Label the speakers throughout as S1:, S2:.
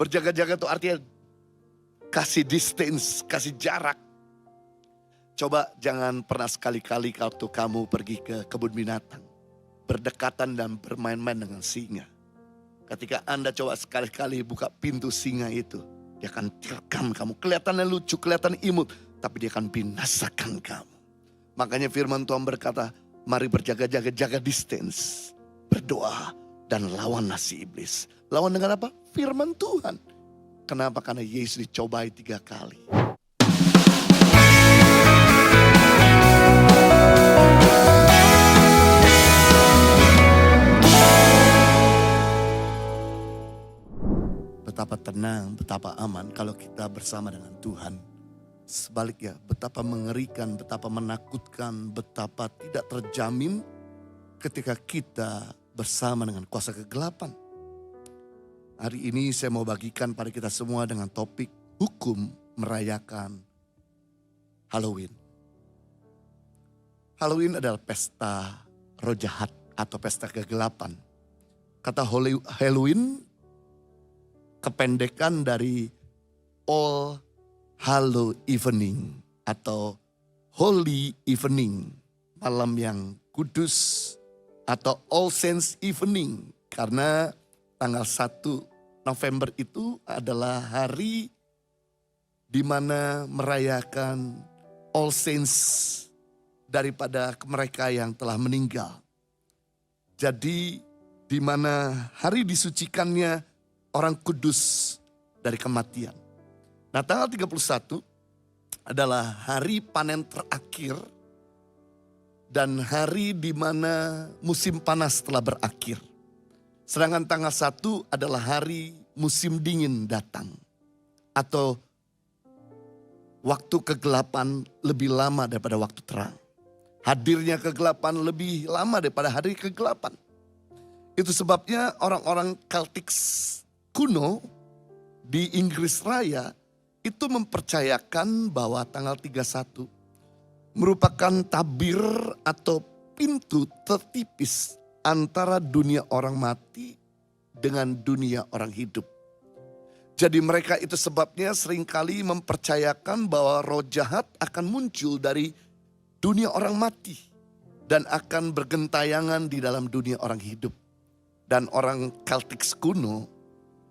S1: Berjaga-jaga itu artinya kasih distance, kasih jarak. Coba jangan pernah sekali-kali waktu kamu pergi ke kebun binatang, berdekatan dan bermain-main dengan singa. Ketika Anda coba sekali-kali buka pintu singa itu, dia akan terkam kamu. Kelihatannya lucu, kelihatan imut, tapi dia akan binasakan kamu. Makanya firman Tuhan berkata, mari berjaga-jaga, jaga distance, berdoa dan lawan nafsu iblis. Lawan dengan apa? Firman Tuhan. Kenapa? Karena Yesus dicobai 3 kali. Betapa tenang, betapa aman kalau kita bersama dengan Tuhan. Sebaliknya, betapa mengerikan, betapa menakutkan, betapa tidak terjamin ketika kita bersama dengan kuasa kegelapan. Hari ini saya mau bagikan pada kita semua dengan topik hukum merayakan Halloween. Halloween adalah pesta roh jahat atau pesta kegelapan. Kata Halloween kependekan dari All Hallow Evening atau Holy Evening, malam yang kudus atau All Saints Evening. Karena tanggal 1 November itu adalah hari di mana merayakan All Saints daripada mereka yang telah meninggal. Jadi di mana hari disucikannya orang kudus dari kematian. Nah, tanggal 31 adalah hari panen terakhir dan hari di mana musim panas telah berakhir. Sedangkan tanggal 1 adalah hari musim dingin datang. Atau waktu kegelapan lebih lama daripada waktu terang. Hadirnya kegelapan lebih lama daripada hari kegelapan. Itu sebabnya orang-orang Celtic kuno di Inggris Raya itu mempercayakan bahwa tanggal 31 merupakan tabir atau pintu tertipis antara dunia orang mati dengan dunia orang hidup. Jadi mereka itu sebabnya seringkali mempercayakan bahwa roh jahat akan muncul dari dunia orang mati dan akan bergentayangan di dalam dunia orang hidup. Dan orang Celtic kuno,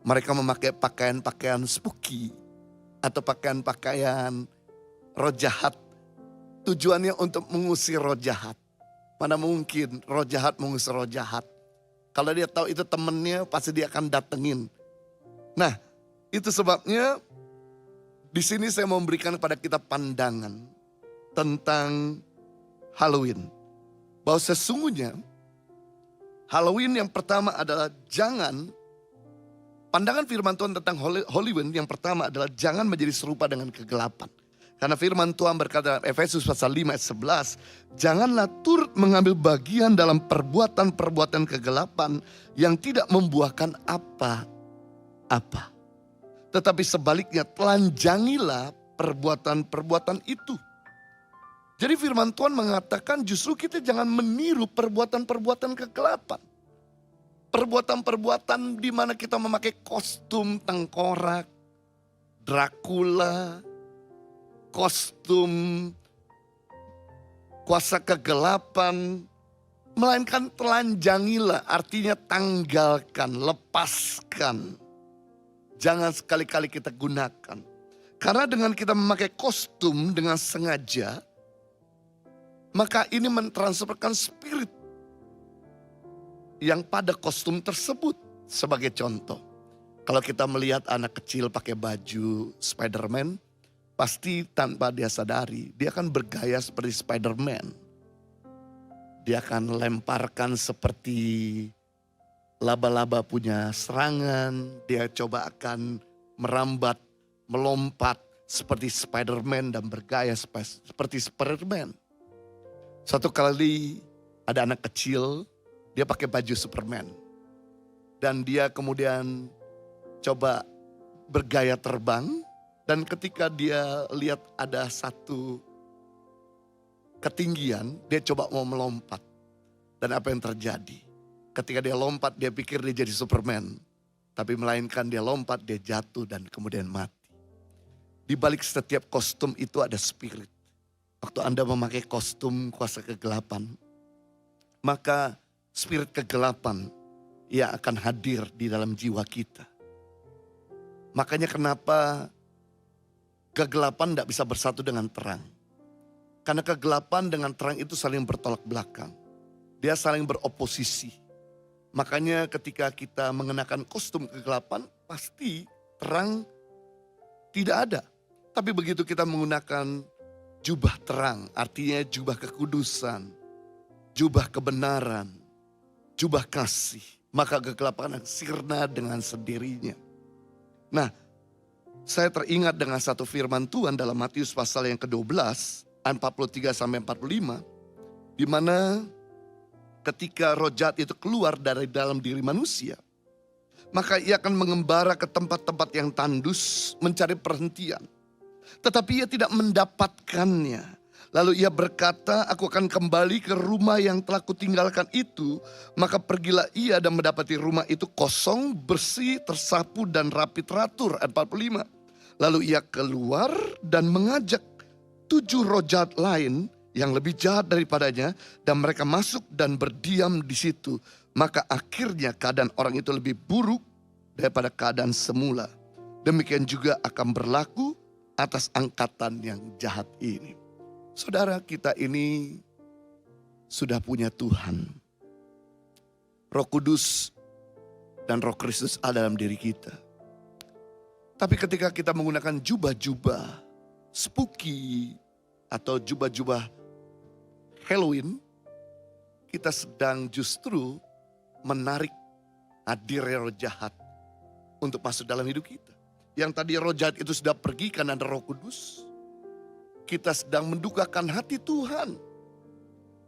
S1: mereka memakai pakaian-pakaian spooky atau pakaian-pakaian roh jahat. Tujuannya untuk mengusir roh jahat. Mana mungkin roh jahat mengusir roh jahat. Kalau dia tahu itu temannya pasti dia akan datengin. Nah, itu sebabnya di sini saya mau memberikan kepada kita pandangan tentang Halloween. Bahwa sesungguhnya Halloween yang pertama adalah pandangan firman Tuhan tentang Halloween yang pertama adalah jangan menjadi serupa dengan kegelapan. Karena firman Tuhan berkata dalam Efesus pasal 5 ayat 11, janganlah turut mengambil bagian dalam perbuatan-perbuatan kegelapan yang tidak membuahkan apa-apa. Tetapi sebaliknya telanjangilah perbuatan-perbuatan itu. Jadi firman Tuhan mengatakan justru kita jangan meniru perbuatan-perbuatan kegelapan. Perbuatan-perbuatan di mana kita memakai kostum tengkorak, Dracula, kostum kuasa kegelapan, melainkan telanjangilah, artinya tanggalkan, lepaskan. Jangan sekali-kali kita gunakan. Karena dengan kita memakai kostum dengan sengaja, maka ini mentransferkan spirit yang pada kostum tersebut. Sebagai contoh, kalau kita melihat anak kecil pakai baju Spider-Man, pasti tanpa dia sadari, dia akan bergaya seperti Spider-Man. Dia akan lemparkan seperti laba-laba punya serangan. Dia coba akan merambat, melompat seperti Spider-Man dan bergaya seperti Spider-Man. Suatu kali ada anak kecil, dia pakai baju Superman. Dan dia kemudian coba bergaya terbang. Dan ketika dia lihat ada satu ketinggian, dia coba mau melompat. Dan apa yang terjadi? Ketika dia lompat, dia pikir dia jadi Superman. Tapi melainkan dia lompat, dia jatuh dan kemudian mati. Di balik setiap kostum itu ada spirit. Waktu Anda memakai kostum kuasa kegelapan, maka spirit kegelapan ia akan hadir di dalam jiwa kita. Makanya kenapa kegelapan tidak bisa bersatu dengan terang. Karena kegelapan dengan terang itu saling bertolak belakang. Dia saling beroposisi. Makanya ketika kita mengenakan kostum kegelapan, pasti terang tidak ada. Tapi begitu kita menggunakan jubah terang, artinya jubah kekudusan, jubah kebenaran, jubah kasih, maka kegelapan akan sirna dengan sendirinya. Nah, saya teringat dengan satu firman Tuhan dalam Matius pasal yang ke-12, ayat 43 sampai 45, di mana ketika roh jahat itu keluar dari dalam diri manusia, maka ia akan mengembara ke tempat-tempat yang tandus mencari perhentian. Tetapi ia tidak mendapatkannya. Lalu ia berkata, aku akan kembali ke rumah yang telah kutinggalkan itu. Maka pergilah ia dan mendapati rumah itu kosong, bersih, tersapu dan rapi teratur. Ayat 45. Lalu ia keluar dan mengajak 7 roh jahat lain yang lebih jahat daripadanya. Dan mereka masuk dan berdiam di situ. Maka akhirnya keadaan orang itu lebih buruk daripada keadaan semula. Demikian juga akan berlaku atas angkatan yang jahat ini. Saudara, kita ini sudah punya Tuhan. Roh Kudus dan Roh Kristus ada dalam diri kita. Tapi ketika kita menggunakan jubah-jubah spooky atau jubah-jubah Halloween, kita sedang justru menarik hadirnya roh jahat untuk masuk dalam hidup kita. Yang tadi roh jahat itu sudah pergi karena ada Roh Kudus. Kita sedang mendukakan hati Tuhan.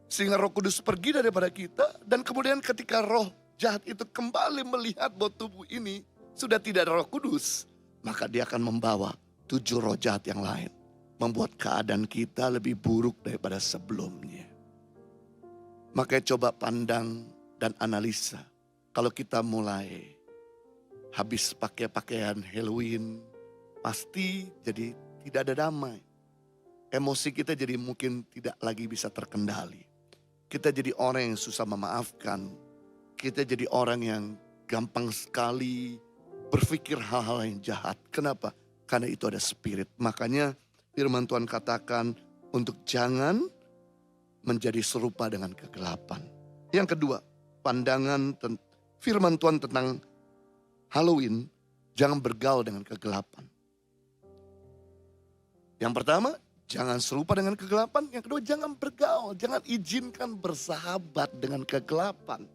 S1: Sehingga Roh Kudus pergi daripada kita. Dan kemudian ketika roh jahat itu kembali melihat bahwa tubuh ini sudah tidak ada Roh Kudus, maka dia akan membawa 7 roh jahat yang lain. Membuat keadaan kita lebih buruk daripada sebelumnya. Makanya coba pandang dan analisa. Kalau kita mulai habis pakai pakaian Halloween, pasti jadi tidak ada damai. Emosi kita jadi mungkin tidak lagi bisa terkendali. Kita jadi orang yang susah memaafkan. Kita jadi orang yang gampang sekali berpikir hal-hal yang jahat. Kenapa? Karena itu ada spirit. Makanya firman Tuhan katakan untuk jangan menjadi serupa dengan kegelapan. Yang kedua, pandangan firman Tuhan tentang Halloween, jangan bergaul dengan kegelapan. Yang pertama, jangan serupa dengan kegelapan. Yang kedua, jangan bergaul, jangan izinkan bersahabat dengan kegelapan.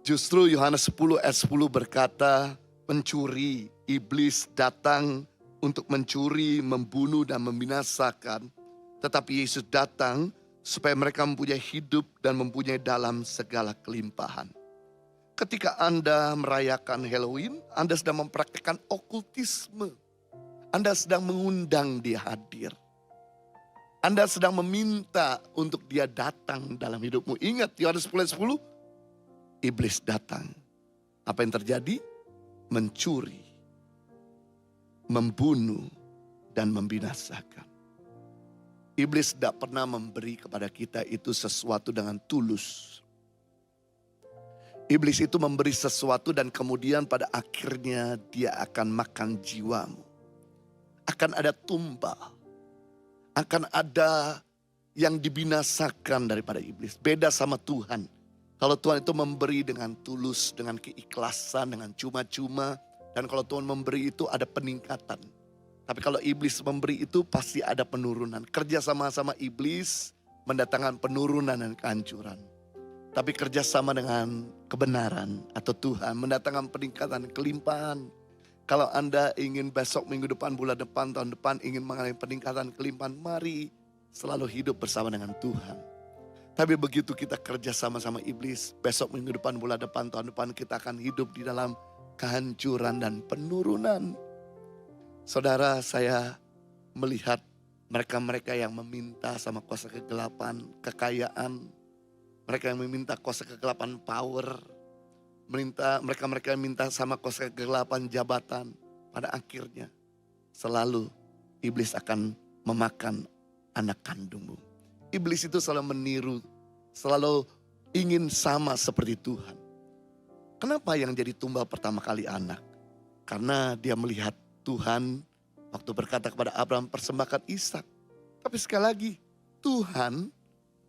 S1: Justru Yohanes 10 ayat 10 berkata, pencuri, iblis datang untuk mencuri, membunuh dan membinasakan. Tetapi Yesus datang supaya mereka mempunyai hidup dan mempunyai dalam segala kelimpahan. Ketika Anda merayakan Halloween, Anda sedang mempraktikkan okultisme. Anda sedang mengundang dia hadir. Anda sedang meminta untuk dia datang dalam hidupmu. Ingat Yohanes 10:10, iblis datang. Apa yang terjadi? Mencuri, membunuh, dan membinasakan. Iblis tidak pernah memberi kepada kita itu sesuatu dengan tulus. Iblis itu memberi sesuatu dan kemudian pada akhirnya dia akan makan jiwamu. Akan ada tumbal. Akan ada yang dibinasakan daripada iblis. Beda sama Tuhan. Kalau Tuhan itu memberi dengan tulus, dengan keikhlasan, dengan cuma-cuma. Dan kalau Tuhan memberi itu ada peningkatan. Tapi kalau iblis memberi itu pasti ada penurunan. Kerja sama-sama iblis mendatangkan penurunan dan kehancuran. Tapi kerjasama dengan kebenaran atau Tuhan mendatangkan peningkatan, kelimpahan. Kalau Anda ingin besok, minggu depan, bulan depan, tahun depan ingin mengalami peningkatan, kelimpahan, mari selalu hidup bersama dengan Tuhan. Tapi begitu kita kerja sama-sama iblis, besok, minggu depan, bulan depan, tahun depan kita akan hidup di dalam kehancuran dan penurunan. Saudara, saya melihat mereka-mereka yang meminta sama kuasa kegelapan, kekayaan. Mereka yang meminta kuasa kegelapan power. mereka yang minta sama kuasa kegelapan jabatan, pada akhirnya selalu iblis akan memakan anak kandungmu. Iblis itu selalu meniru, selalu ingin sama seperti Tuhan. Kenapa yang jadi tumbal pertama kali anak? Karena dia melihat Tuhan waktu berkata kepada Abraham, persembahkan Ishak. Tapi sekali lagi, Tuhan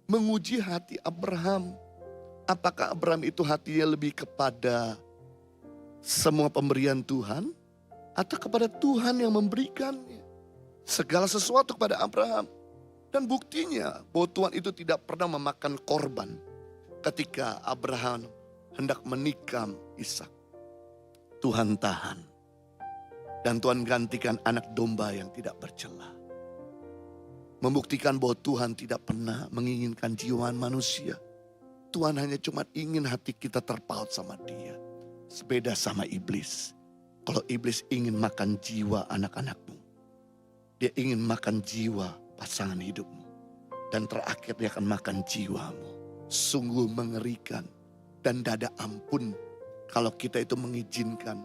S1: menguji hati Abraham. Apakah Abraham itu hatinya lebih kepada semua pemberian Tuhan, atau kepada Tuhan yang memberikannya segala sesuatu kepada Abraham? Dan buktinya bahwa Tuhan itu tidak pernah memakan korban ketika Abraham hendak menikam Ishak. Tuhan tahan. Dan Tuhan gantikan anak domba yang tidak bercela. Membuktikan bahwa Tuhan tidak pernah menginginkan jiwa manusia. Tuhan hanya cuma ingin hati kita terpaut sama Dia. Beda sama iblis. Kalau iblis ingin makan jiwa anak-anakmu, dia ingin makan jiwa pasangan hidupmu. Dan terakhir dia akan makan jiwamu. Sungguh mengerikan. Dan tidak ada ampun kalau kita itu mengizinkan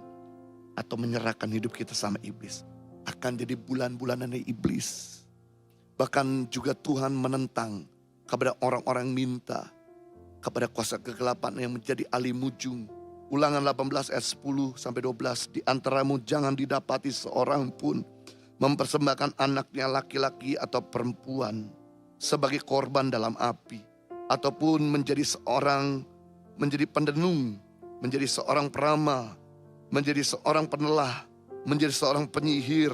S1: atau menyerahkan hidup kita sama iblis. Akan jadi bulan-bulanan dari iblis. Bahkan juga Tuhan menentang kepada orang-orang minta, kepada kuasa kegelapan yang menjadi ahli mujung. Ulangan 18 ayat 10 sampai 12. Di antaramu jangan didapati seorang pun mempersembahkan anaknya laki-laki atau perempuan sebagai korban dalam api. Ataupun menjadi pendenung, menjadi seorang peramal, menjadi seorang penelah, menjadi seorang penyihir,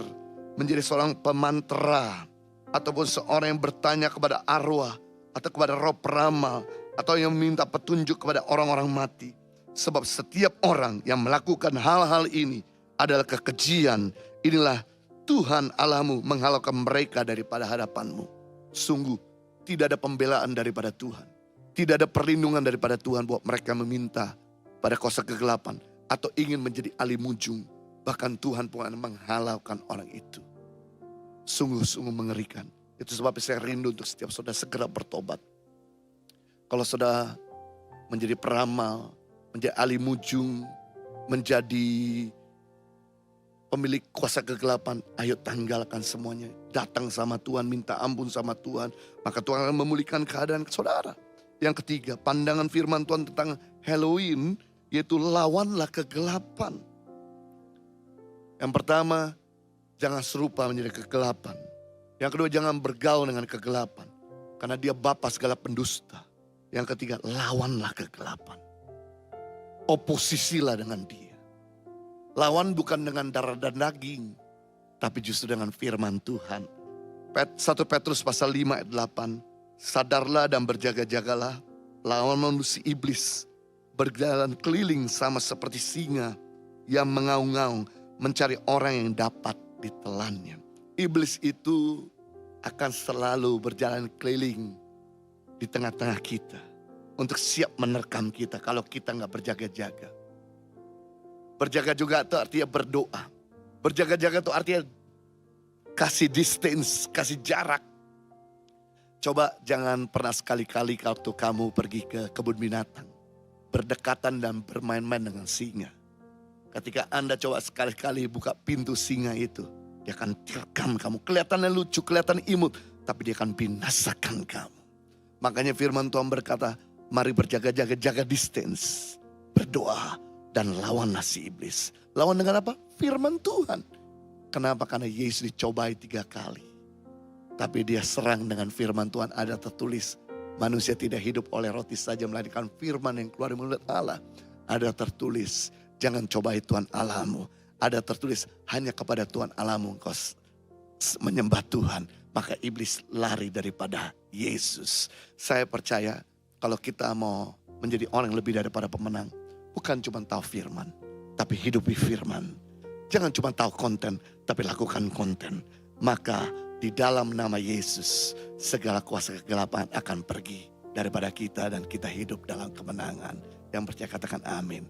S1: menjadi seorang pemantera, ataupun seorang yang bertanya kepada arwah, atau kepada roh peramal, atau yang minta petunjuk kepada orang-orang mati. Sebab setiap orang yang melakukan hal-hal ini adalah kekejian. Inilah Tuhan Allahmu menghalaukan mereka daripada hadapanmu. Sungguh tidak ada pembelaan daripada Tuhan. Tidak ada perlindungan daripada Tuhan buat mereka meminta pada kuasa kegelapan atau ingin menjadi ahli mujung. Bahkan Tuhan pun menghalaukan orang itu. Sungguh-sungguh mengerikan. Itu sebabnya saya rindu untuk setiap saudara segera bertobat. Kalau saudara menjadi peramal, menjadi ahli mujung, menjadi pemilik kuasa kegelapan, ayo tanggalkan semuanya. Datang sama Tuhan, minta ampun sama Tuhan. Maka Tuhan akan memulihkan keadaan saudara. Yang ketiga, pandangan firman Tuhan tentang Halloween, yaitu lawanlah kegelapan. Yang pertama, jangan serupa menjadi kegelapan. Yang kedua, jangan bergaul dengan kegelapan. Karena dia bapa segala pendusta. Yang ketiga, lawanlah kegelapan. Oposisilah dengan dia. Lawan bukan dengan darah dan daging, tapi justru dengan firman Tuhan. 1 Petrus pasal 5 ayat 8. Sadarlah dan berjaga-jagalah, lawan manusia iblis berjalan keliling sama seperti singa yang mengaung-ngaung mencari orang yang dapat ditelannya. Iblis itu akan selalu berjalan keliling di tengah-tengah kita untuk siap menerkam kita kalau kita nggak berjaga-jaga. Berjaga juga itu artinya berdoa. Berjaga-jaga itu artinya kasih distance, kasih jarak. Coba jangan pernah sekali-kali waktu kamu pergi ke kebun binatang, berdekatan dan bermain-main dengan singa. Ketika Anda coba sekali-kali buka pintu singa itu, dia akan terkam kamu. Kelihatannya lucu, kelihatan imut, tapi dia akan binasakan kamu. Makanya firman Tuhan berkata, mari berjaga-jaga, jaga distance, berdoa, dan lawanlah si iblis. Lawan dengan apa? Firman Tuhan. Kenapa? Karena Yesus dicobai 3 kali. Tapi dia serang dengan firman Tuhan. Ada tertulis, manusia tidak hidup oleh roti saja, melainkan firman yang keluar dari mulut Allah. Ada tertulis, jangan cobai Tuhan Allahmu. Ada tertulis, hanya kepada Tuhan Allahmu engkau menyembah Tuhan. Maka iblis lari daripada Yesus. Saya percaya kalau kita mau menjadi orang yang lebih daripada pemenang, bukan cuma tahu firman, tapi hidupi firman. Jangan cuma tahu konten, tapi lakukan konten. Maka di dalam nama Yesus, segala kuasa kegelapan akan pergi daripada kita dan kita hidup dalam kemenangan. Yang percaya katakan amin.